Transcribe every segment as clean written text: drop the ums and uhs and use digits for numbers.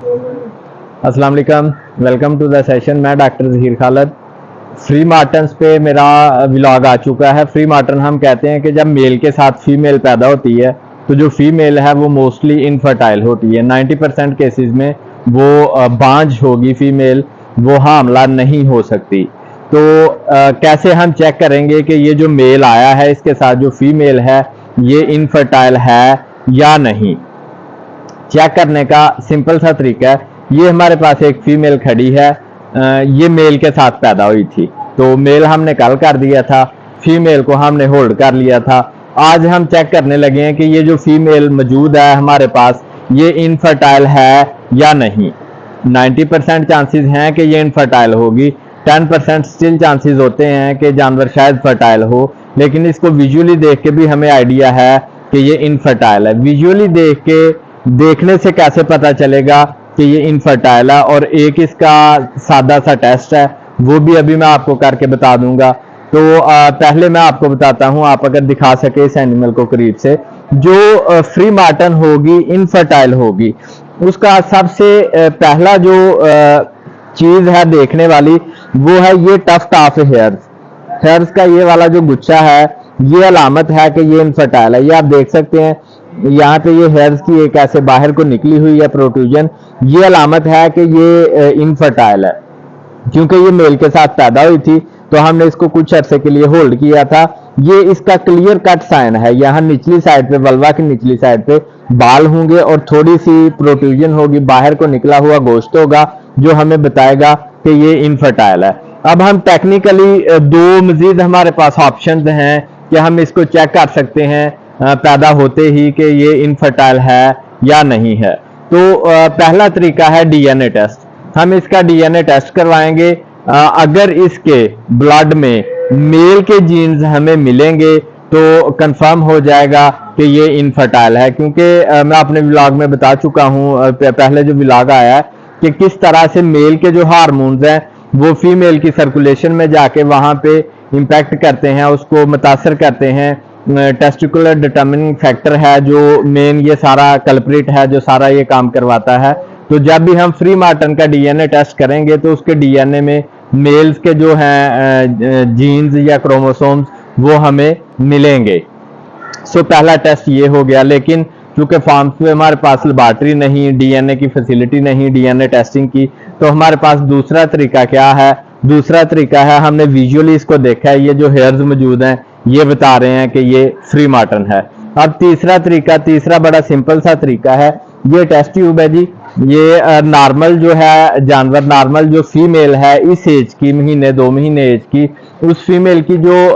अस्सलाम वालेकुम, welcome to the session. मैं डॉक्टर ज़हीर खालिद। फ्री मार्टन्स पे मेरा व्लॉग आ चुका है। फ्री मार्टन हम कहते हैं कि जब मेल के साथ फीमेल पैदा होती है तो जो फीमेल है वो मोस्टली इनफर्टाइल होती है। 90% केसेस में वो बांझ होगी फीमेल, वो हामला नहीं हो सकती। तो कैसे हम चेक करेंगे कि ये जो मेल आया है इसके साथ जो फीमेल है ये इनफर्टाइल है या नहीं? चेक करने का सिंपल सा तरीका है। ये हमारे पास एक फीमेल खड़ी है, ये मेल के साथ पैदा हुई थी, तो मेल हमने कल कर दिया था, फीमेल को हमने होल्ड कर लिया था। आज हम चेक करने लगे हैं कि ये जो फीमेल मौजूद है हमारे पास ये इनफर्टाइल है या नहीं। 90% चांसेस हैं कि ये इनफर्टाइल होगी, 10% स्टिल चांसेस होते हैं कि जानवर शायद फर्टाइल हो, लेकिन इसको विजुअली देख के भी हमें आइडिया है कि ये इनफर्टाइल है। विजुअली देखने से कैसे पता चलेगा कि ये इनफर्टाइल है? और एक इसका सादा सा टेस्ट है, वो भी अभी मैं आपको करके बता दूंगा। तो पहले मैं आपको बताता हूं, आप अगर दिखा सके इस एनिमल को करीब से, जो फ्री मार्टन होगी इनफर्टाइल होगी, उसका सबसे पहला जो चीज है देखने वाली वो है ये टफ्ट ऑफ हेयर्स। हेयर्स का ये वाला जो गुच्छा है ये अलामत है कि ये इनफर्टाइल है। ये आप देख सकते हैं यहाँ पे ये हेयर्स की एक ऐसे बाहर को निकली हुई है प्रोट्रूजन, ये अलामत है कि ये इनफर्टाइल है। क्योंकि ये मेल के साथ पैदा हुई थी तो हमने इसको कुछ अरसे के लिए होल्ड किया था। ये इसका क्लियर कट साइन है, यहाँ निचली साइड पे, वल्वा की निचली साइड पे बाल होंगे और थोड़ी सी प्रोट्रूजन होगी, बाहर को निकला हुआ गोश्त होगा जो हमें बताएगा कि ये इनफर्टाइल है। अब हम टेक्निकली दो मजीद हमारे पास ऑप्शन हैं कि हम इसको चेक कर सकते हैं पैदा होते ही कि ये इनफर्टाइल है या नहीं है। तो पहला तरीका है डीएनए टेस्ट। हम इसका डीएनए टेस्ट करवाएंगे। अगर इसके ब्लड में मेल के जीन्स हमें मिलेंगे तो कंफर्म हो जाएगा कि ये इनफर्टाइल है। क्योंकि मैं अपने व्लॉग में बता चुका हूँ, पहले जो व्लॉग आया है, कि किस तरह से मेल के जो हार्मोन्स हैं वो फीमेल की सर्कुलेशन में जाके वहां पे इम्पैक्ट करते हैं, उसको मुतासर करते हैं। टेस्टिकुलर डिटर्मिनिंग फैक्टर है जो मेन ये सारा कल्प्रिट है जो सारा ये काम करवाता है। तो जब भी हम फ्री मार्टन का डीएनए टेस्ट करेंगे तो उसके डीएनए में मेल्स के जो हैं जीन्स या क्रोमोसोम्स वो हमें मिलेंगे। सो पहला टेस्ट ये हो गया। लेकिन क्योंकि फार्म्स में हमारे पास लेबॉर्ट्री नहीं, डीएनए की फैसिलिटी नहीं डीएनए टेस्टिंग की, तो हमारे पास दूसरा तरीका क्या है? दूसरा तरीका है, हमने विजुअली इसको देखा है, ये जो हेयर्स मौजूद हैं ये बता रहे हैं कि ये फ्री मार्टन है। अब तीसरा तरीका, तीसरा बड़ा सिंपल सा तरीका है, ये टेस्ट ट्यूब है जी। ये नॉर्मल जो है जानवर, नॉर्मल जो फीमेल है इस एज की, महीने 2 महीने एज की, उस फीमेल की जो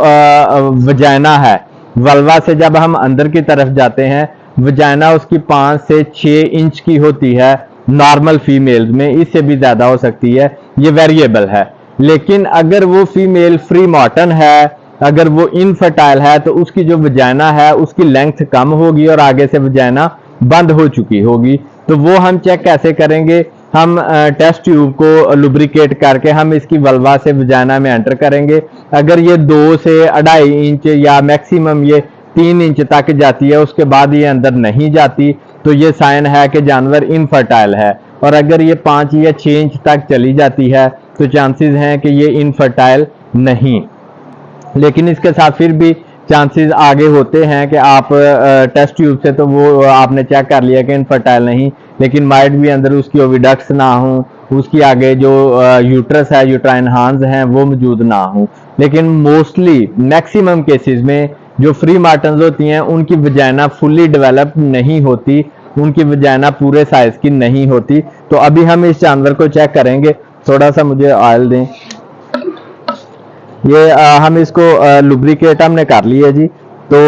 वजाइना है, वल्वा से जब हम अंदर की तरफ जाते हैं, वजाइना उसकी 5 से 6 इंच की होती है नॉर्मल फीमेल्स में, इससे भी ज्यादा हो सकती है, ये वेरिएबल है। लेकिन अगर वो फीमेल फ्री मार्टन है, अगर वो इनफर्टाइल है, तो उसकी जो वजाइना है उसकी लेंथ कम होगी और आगे से वजाइना बंद हो चुकी होगी। तो वो हम चेक कैसे करेंगे? हम टेस्ट ट्यूब को लुब्रिकेट करके हम इसकी वल्वा से वजाइना में एंटर करेंगे। अगर ये 2 से 2.5 इंच या मैक्सिमम ये 3 इंच तक जाती है, उसके बाद ये अंदर नहीं जाती, तो ये साइन है कि जानवर इनफर्टाइल है। और अगर ये 5 या 6 इंच तक चली जाती है तो चांसेस हैं कि ये इनफर्टाइल नहीं। लेकिन इसके साथ फिर भी चांसेस आगे होते हैं कि आप टेस्ट ट्यूब से तो वो आपने चेक कर लिया कि इनफर्टाइल नहीं, लेकिन माइट भी अंदर उसकी ओविडक्ट्स ना हो, उसकी आगे जो यूट्रस है, यूट्राइन हार्न्स हैं वो मौजूद ना हो। लेकिन मोस्टली मैक्सिमम केसेस में जो फ्री मार्टन्स होती हैं उनकी वजाइना फुल्ली डेवलप नहीं होती, उनकी वजाइना पूरे साइज की नहीं होती। तो अभी हम इस जानवर को चेक करेंगे। थोड़ा सा मुझे ऑयल दें। ये हम इसको लुब्रिकेट हमने कर लिया जी। तो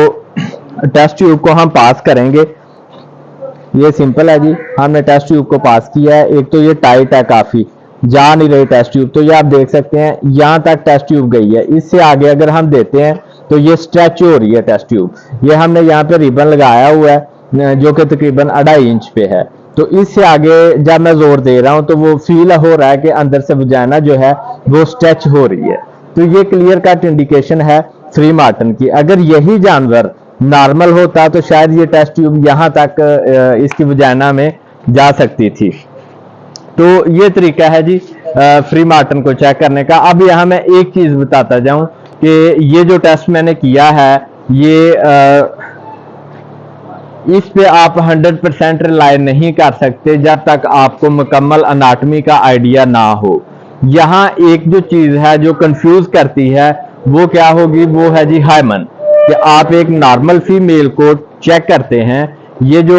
टेस्ट ट्यूब को हम पास करेंगे। ये सिंपल है जी, हमने टेस्ट ट्यूब को पास किया है। एक तो ये टाइट है, काफी जा नहीं रही टेस्ट ट्यूब, तो ये आप देख सकते हैं यहाँ तक टेस्ट ट्यूब गई है। इससे आगे अगर हम देते हैं तो ये स्ट्रेच हो रही है टेस्ट ट्यूब। ये हमने यहाँ पे रिबन लगाया हुआ है जो कि तकरीबन 2.5 इंच पे है। तो इससे आगे जब मैं जोर दे रहा हूँ तो वो फील हो रहा है कि अंदर से वजाइना जो है वो स्ट्रेच हो रही है। तो ये क्लियर कट इंडिकेशन है फ्री मार्टन की। अगर यही जानवर नॉर्मल होता तो शायद ये टेस्ट ट्यूब यहाँ तक इसकी वजाइना में जा सकती थी। तो ये तरीका है जी फ्री मार्टन को चेक करने का। अब यहाँ मैं एक चीज बताता जाऊं कि ये जो टेस्ट मैंने किया है ये इस पे आप 100% रिलाय नहीं कर सकते जब तक आपको मुकम्मल अनाटमी का आइडिया ना हो। यहाँ एक जो चीज है जो कंफ्यूज करती है वो क्या होगी, वो है जी हाइमन। कि आप एक नॉर्मल फीमेल को चेक करते हैं, ये जो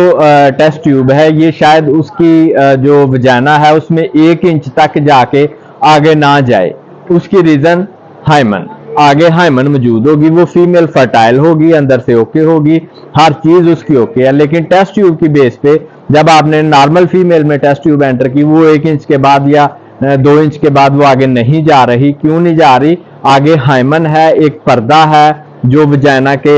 टेस्ट ट्यूब है ये शायद उसकी जो वजाना है उसमें 1 इंच तक जाके आगे ना जाए। उसकी रीजन हाइमन, आगे हाइमन मौजूद होगी, वो फीमेल फर्टाइल होगी, अंदर से ओके होगी, हर चीज उसकी ओके है। लेकिन टेस्ट ट्यूब की बेस पे जब आपने नॉर्मल फीमेल में टेस्ट ट्यूब एंटर की, वो 1 इंच के बाद या 2 इंच के बाद वो आगे नहीं जा रही। क्यों नहीं जा रही? आगे हाइमन है, एक पर्दा है जो वजाइना के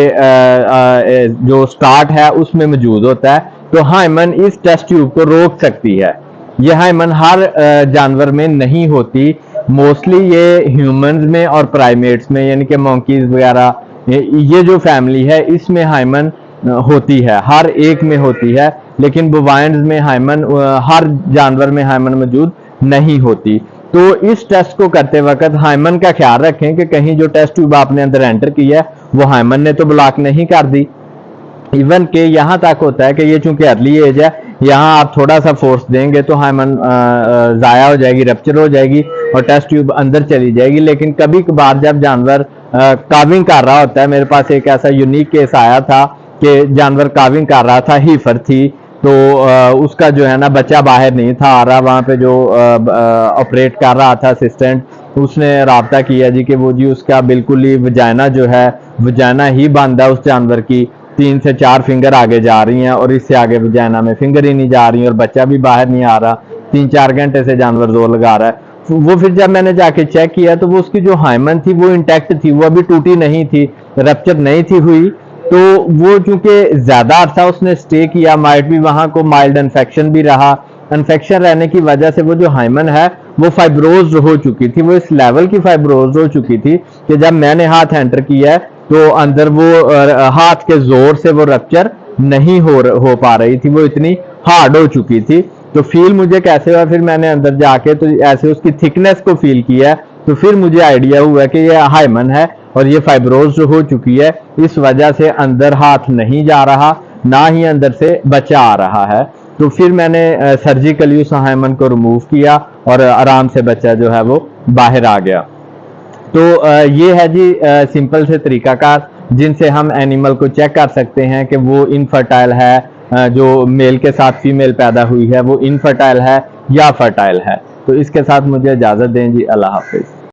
जो स्टार्ट है उसमें मौजूद होता है। तो हाइमन इस टेस्ट ट्यूब को रोक सकती है। ये हाइमन हर जानवर में नहीं होती, मोस्टली ये ह्यूमंस में और प्राइमेट्स में, यानी कि मंकीज वगैरह, ये जो फैमिली है इसमें हाइमन होती है, हर एक में होती है। लेकिन बोवाइंस में हाइमन, हर जानवर में हाइमन मौजूद नहीं होती। तो इस टेस्ट को करते वक्त हाइमन का ख्याल रखें कि कहीं जो टेस्ट ट्यूब आपने अंदर एंटर किया है वो हाइमन ने तो ब्लॉक नहीं कर दी। इवन के यहाँ तक होता है कि ये चूंकि अर्ली एज है, यहाँ आप थोड़ा सा फोर्स देंगे तो हाइमन जाया हो जाएगी, रप्चर हो जाएगी और टेस्ट ट्यूब अंदर चली जाएगी। लेकिन कभी कभार जब जानवर काविंग कर रहा होता है, मेरे पास एक ऐसा यूनिक केस आया था कि जानवर काविंग कर रहा था, हीफर थी, तो उसका जो है ना बच्चा बाहर नहीं था आ रहा। वहां पे जो ऑपरेट कर रहा था असिस्टेंट, उसने राब्ता किया जी कि वो जी उसका बिल्कुल ही वजाइना जो है, वजाइना ही बंद है उस जानवर की, 3 से 4 फिंगर आगे जा रही हैं और इससे आगे वजाइना में फिंगर ही नहीं जा रही और बच्चा भी बाहर नहीं आ रहा। 3-4 घंटे से जानवर जोर लगा रहा है। वो फिर जब मैंने जाके चेक किया तो वो उसकी जो हाइमन थी वो इंटैक्ट थी, वो अभी टूटी नहीं थी, रप्चर नहीं थी हुई। तो वो चूंकि ज्यादा अरसा उसने स्टे किया, माइट भी वहां को माइल्ड इन्फेक्शन भी रहा, इन्फेक्शन रहने की वजह से वो जो हाइमन है वो फाइब्रोज हो चुकी थी, वो इस लेवल की फाइब्रोज हो चुकी थी कि जब मैंने हाथ एंटर किया है तो अंदर वो हाथ के जोर से वो रप्चर नहीं हो पा रही थी, वो इतनी हार्ड हो चुकी थी। तो फील मुझे कैसे हुआ, फिर मैंने अंदर जाके तो ऐसे उसकी थिकनेस को फील किया, तो फिर मुझे आइडिया हुआ कि ये हाइमन है और ये फाइब्रोज हो चुकी है, इस वजह से अंदर हाथ नहीं जा रहा, ना ही अंदर से बच्चा आ रहा है। तो फिर मैंने सर्जिकली उस हाइमन को रिमूव किया और आराम से बच्चा जो है वो बाहर आ गया। तो ये है जी सिंपल से तरीकाकार जिनसे हम एनिमल को चेक कर सकते हैं कि वो इनफर्टाइल है, जो मेल के साथ फीमेल पैदा हुई है वो इनफर्टाइल है या फर्टाइल है। तो इसके साथ मुझे इजाज़त दें जी, अल्लाह हाफिज़।